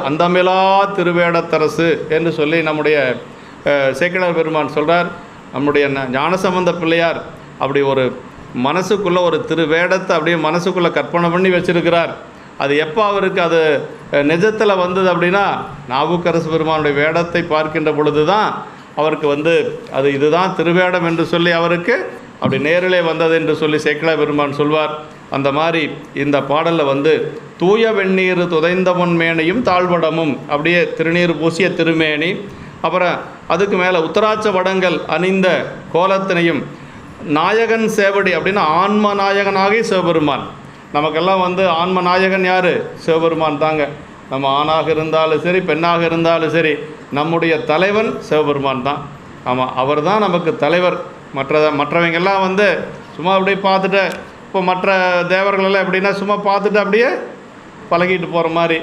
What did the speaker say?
அந்தமிலா திருவேடத்தரசு என்று சொல்லி நம்முடைய சேக்கிழார் பெருமான் சொல்கிறார். நம்முடைய ஞானசம்பந்த பிள்ளையார் அப்படி ஒரு மனசுக்குள்ளே ஒரு திருவேடத்தை அப்படியே மனசுக்குள்ளே கற்பனை பண்ணி வச்சுருக்கிறார். அது எப்போ அவருக்கு அது நிஜத்தில் வந்தது அப்படின்னா, நாவுக்கரசு பெருமானுடைய வேடத்தை பார்க்கின்ற பொழுது தான் அவருக்கு அது இதுதான் திருவேடம் என்று சொல்லி அவருக்கு அப்படி நேரிலே வந்தது என்று சொல்லி சேக்கிழார் பெருமான் சொல்வார். அந்த மாதிரி இந்த பாடலில் தூய வெந்நீர் துதைந்த பொன்மேனையும் தாழ்வடமும் அப்படியே திருநீர் பூசிய திருமேனி, அப்புறம் அதுக்கு மேலே உத்தராட்ச வடங்கள் அணிந்த கோலத்தினையும், நாயகன் சேவடி அப்படின்னா ஆன்ம நாயகனாகி சிவபெருமான். நமக்கெல்லாம் ஆன்ம நாயகன் யார்? சிவபெருமான் தாங்க. நம்ம ஆணாக இருந்தாலும் சரி, பெண்ணாக இருந்தாலும் சரி, நம்முடைய தலைவன் சிவபெருமான் தான். ஆமாம், அவர் தான் நமக்கு தலைவர். மற்றவங்கெல்லாம் சும்மா அப்படியே பார்த்துட்டு, இப்போ மற்ற தேவர்களெல்லாம் எப்படின்னா சும்மா பார்த்துட்டு அப்படியே பழகிட்டு போகிற மாதிரி.